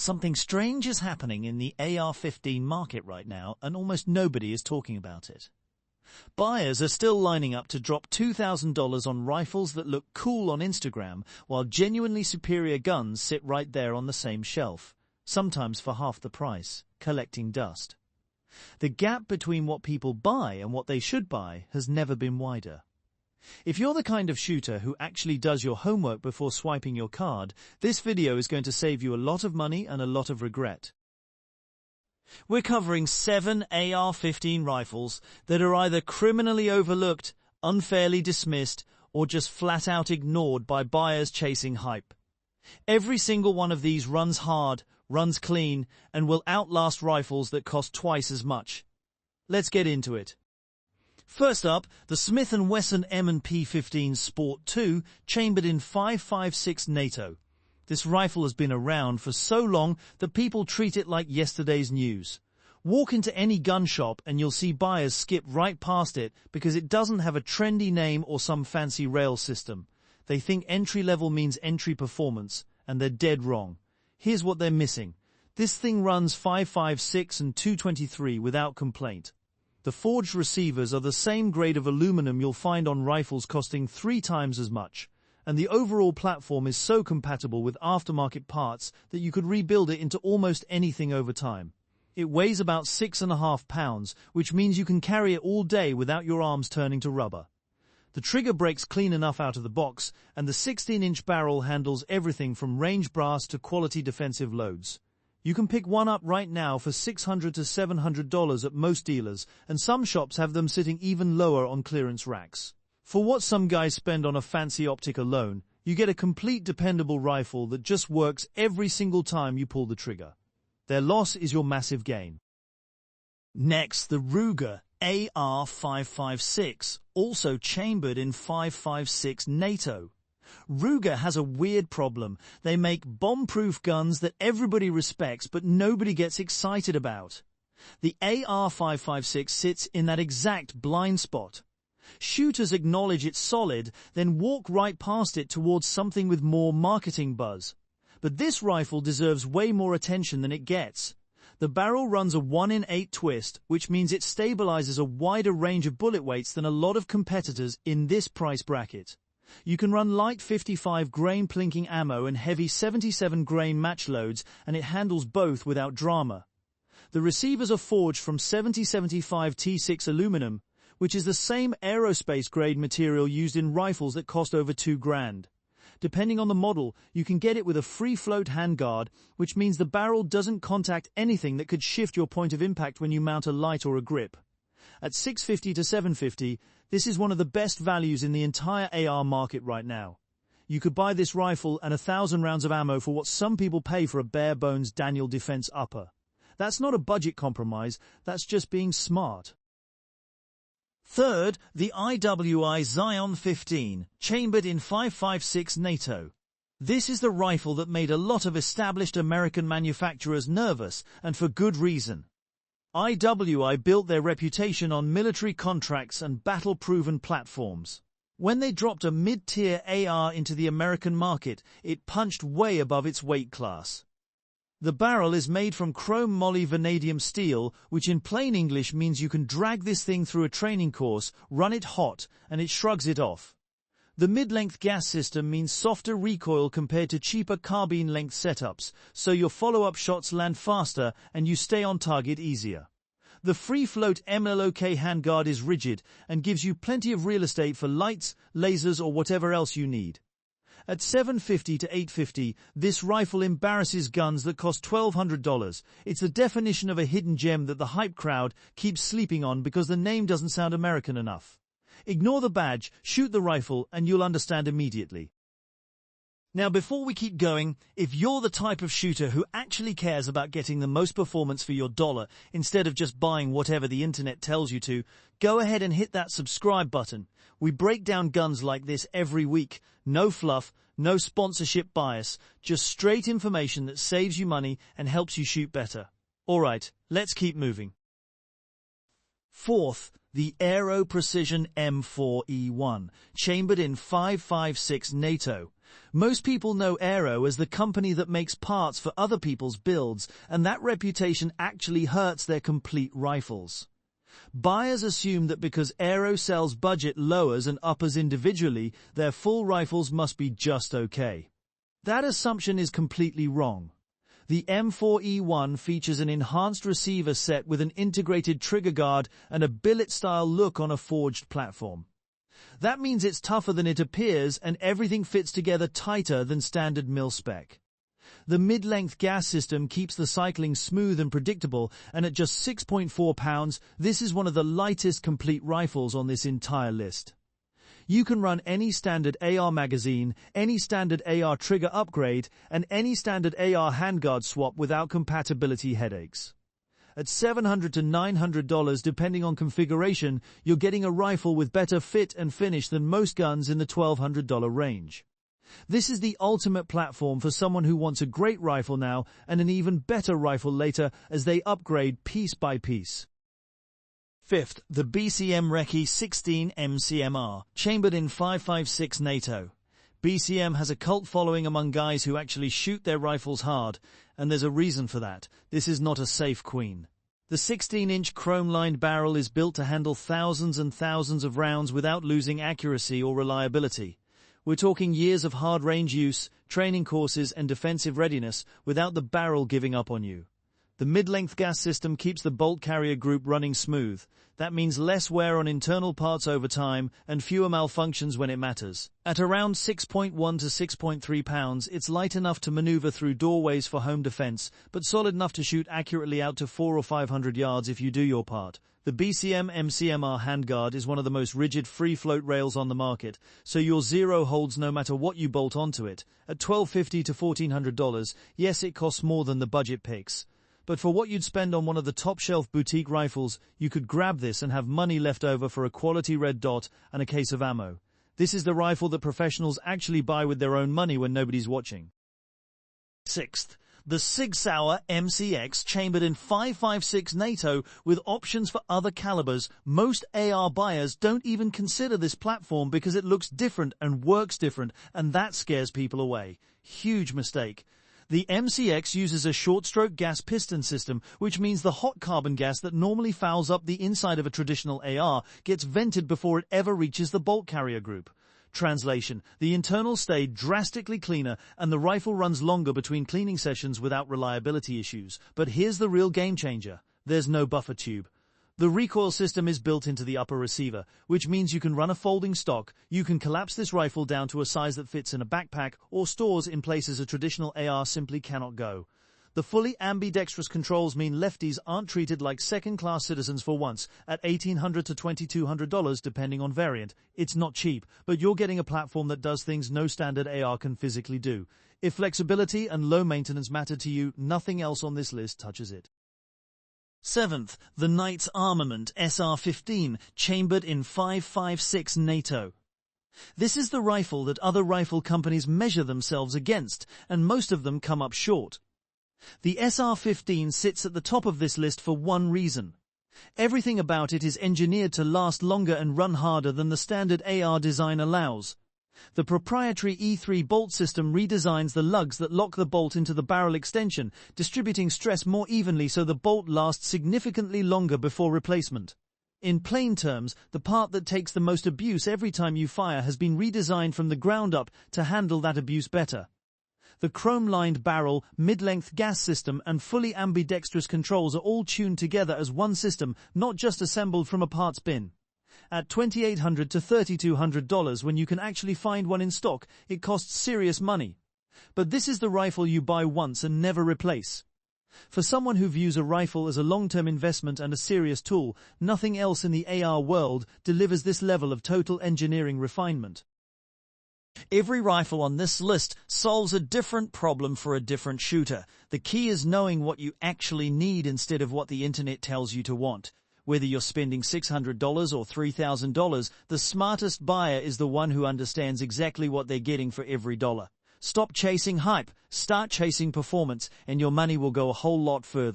Something strange is happening in the AR-15 market right now, and almost nobody is talking about it. Buyers are still lining up to drop $2,000 on rifles that look cool on Instagram, while genuinely superior guns sit right there on the same shelf, sometimes for half the price, collecting dust. The gap between what people buy and what they should buy has never been wider. If you're the kind of shooter who actually does your homework before swiping your card, this video is going to save you a lot of money and a lot of regret. We're covering 7 AR-15 rifles that are either criminally overlooked, unfairly dismissed, or just flat out ignored by buyers chasing hype. Every single one of these runs hard, runs clean, and will outlast rifles that cost twice as much. Let's get into it. First up, the Smith & Wesson M&P 15 Sport 2, chambered in 5.56 NATO. This rifle has been around for so long that people treat it like yesterday's news. Walk into any gun shop and you'll see buyers skip right past it because it doesn't have a trendy name or some fancy rail system. They think entry level means entry performance, and they're dead wrong. Here's what they're missing. This thing runs 5.56 and 223 without complaint. The forged receivers are the same grade of aluminum you'll find on rifles costing 3 times as much, and the overall platform is so compatible with aftermarket parts that you could rebuild it into almost anything over time. It weighs about 6.5 pounds, which means you can carry it all day without your arms turning to rubber. The trigger breaks clean enough out of the box, and the 16-inch barrel handles everything from range brass to quality defensive loads. You can pick one up right now for $600 to $700 at most dealers, and some shops have them sitting even lower on clearance racks. For what some guys spend on a fancy optic alone, you get a complete dependable rifle that just works every single time you pull the trigger. Their loss is your massive gain. Next, the Ruger AR-556, also chambered in 5.56 NATO. Ruger has a weird problem. They make bomb-proof guns that everybody respects but nobody gets excited about. The AR-556 sits in that exact blind spot. Shooters acknowledge it's solid, then walk right past it towards something with more marketing buzz. But this rifle deserves way more attention than it gets. The barrel runs a 1 in 8 twist, which means it stabilizes a wider range of bullet weights than a lot of competitors in this price bracket. You can run light 55 grain plinking ammo and heavy 77 grain match loads, and it handles both without drama. The receivers are forged from 7075 T6 aluminum, which is the same aerospace grade material used in rifles that cost over $2,000. Depending on the model, you can get it with a free float handguard, which means the barrel doesn't contact anything that could shift your point of impact when you mount a light or a grip. At $650 to $750, this is one of the best values in the entire AR market right now. You could buy this rifle and 1,000 rounds of ammo for what some people pay for a bare-bones Daniel Defense upper. That's not a budget compromise, that's just being smart. Third, the IWI Zion 15, chambered in 5.56 NATO. This is the rifle that made a lot of established American manufacturers nervous, and for good reason. IWI built their reputation on military contracts and battle-proven platforms. When they dropped a mid-tier AR into the American market, it punched way above its weight class. The barrel is made from chrome moly vanadium steel, which in plain English means you can drag this thing through a training course, run it hot, and it shrugs it off. The mid-length gas system means softer recoil compared to cheaper carbine-length setups, so your follow-up shots land faster and you stay on target easier. The free-float MLOK handguard is rigid and gives you plenty of real estate for lights, lasers, or whatever else you need. At $750 to $850, this rifle embarrasses guns that cost $1,200. It's the definition of a hidden gem that the hype crowd keeps sleeping on because the name doesn't sound American enough. Ignore the badge, shoot the rifle, and you'll understand immediately. Now, before we keep going, if you're the type of shooter who actually cares about getting the most performance for your dollar instead of just buying whatever the internet tells you to, go ahead and hit that subscribe button. We break down guns like this every week. No fluff, no sponsorship bias, just straight information that saves you money and helps you shoot better. Alright, let's keep moving. Fourth, the Aero Precision M4E1, chambered in 5.56 NATO. Most people know Aero as the company that makes parts for other people's builds, and that reputation actually hurts their complete rifles. Buyers assume that because Aero sells budget lowers and uppers individually, their full rifles must be just okay. That assumption is completely wrong. The M4E1 features an enhanced receiver set with an integrated trigger guard and a billet-style look on a forged platform. That means it's tougher than it appears and everything fits together tighter than standard mil-spec. The mid-length gas system keeps the cycling smooth and predictable, and at just 6.4 pounds, this is one of the lightest complete rifles on this entire list. You can run any standard AR magazine, any standard AR trigger upgrade, and any standard AR handguard swap without compatibility headaches. At $700 to $900 depending on configuration, you're getting a rifle with better fit and finish than most guns in the $1,200 range. This is the ultimate platform for someone who wants a great rifle now and an even better rifle later as they upgrade piece by piece. Fifth, the BCM Recce-16 MCMR, chambered in 5.56 NATO. BCM has a cult following among guys who actually shoot their rifles hard, and there's a reason for that. This is not a safe queen. The 16-inch chrome-lined barrel is built to handle thousands and thousands of rounds without losing accuracy or reliability. We're talking years of hard range use, training courses, and defensive readiness without the barrel giving up on you. The mid-length gas system keeps the bolt carrier group running smooth. That means less wear on internal parts over time and fewer malfunctions when it matters. At around 6.1 to 6.3 pounds, it's light enough to maneuver through doorways for home defense, but solid enough to shoot accurately out to 400 or 500 yards if you do your part. The BCM MCMR handguard is one of the most rigid free-float rails on the market, so your zero holds no matter what you bolt onto it. At $1,250 to $1,400, yes, it costs more than the budget picks. But for what you'd spend on one of the top-shelf boutique rifles, you could grab this and have money left over for a quality red dot and a case of ammo. This is the rifle that professionals actually buy with their own money when nobody's watching. Sixth, the Sig Sauer MCX, chambered in 5.56 NATO with options for other calibers. Most AR buyers don't even consider this platform because it looks different and works different, and that scares people away. Huge mistake. The MCX uses a short-stroke gas piston system, which means the hot carbon gas that normally fouls up the inside of a traditional AR gets vented before it ever reaches the bolt carrier group. Translation: the internals stay drastically cleaner and the rifle runs longer between cleaning sessions without reliability issues. But here's the real game changer. There's no buffer tube. The recoil system is built into the upper receiver, which means you can run a folding stock. You can collapse this rifle down to a size that fits in a backpack or stores in places a traditional AR simply cannot go. The fully ambidextrous controls mean lefties aren't treated like second-class citizens for once. At $1,800 to $2,200 depending on variant. It's not cheap, but you're getting a platform that does things no standard AR can physically do. If flexibility and low maintenance matter to you, nothing else on this list touches it. Seventh, the Knight's Armament AR-15, chambered in 5.56 NATO. This is the rifle that other rifle companies measure themselves against, and most of them come up short. The AR-15 sits at the top of this list for one reason. Everything about it is engineered to last longer and run harder than the standard AR design allows. The proprietary E3 bolt system redesigns the lugs that lock the bolt into the barrel extension, distributing stress more evenly so the bolt lasts significantly longer before replacement. In plain terms, the part that takes the most abuse every time you fire has been redesigned from the ground up to handle that abuse better. The chrome-lined barrel, mid-length gas system, and fully ambidextrous controls are all tuned together as one system, not just assembled from a parts bin. At $2,800 to $3,200 when you can actually find one in stock, it costs serious money. But this is the rifle you buy once and never replace. For someone who views a rifle as a long-term investment and a serious tool, nothing else in the AR world delivers this level of total engineering refinement. Every rifle on this list solves a different problem for a different shooter. The key is knowing what you actually need instead of what the internet tells you to want. Whether you're spending $600 or $3,000, the smartest buyer is the one who understands exactly what they're getting for every dollar. Stop chasing hype, start chasing performance, and your money will go a whole lot further.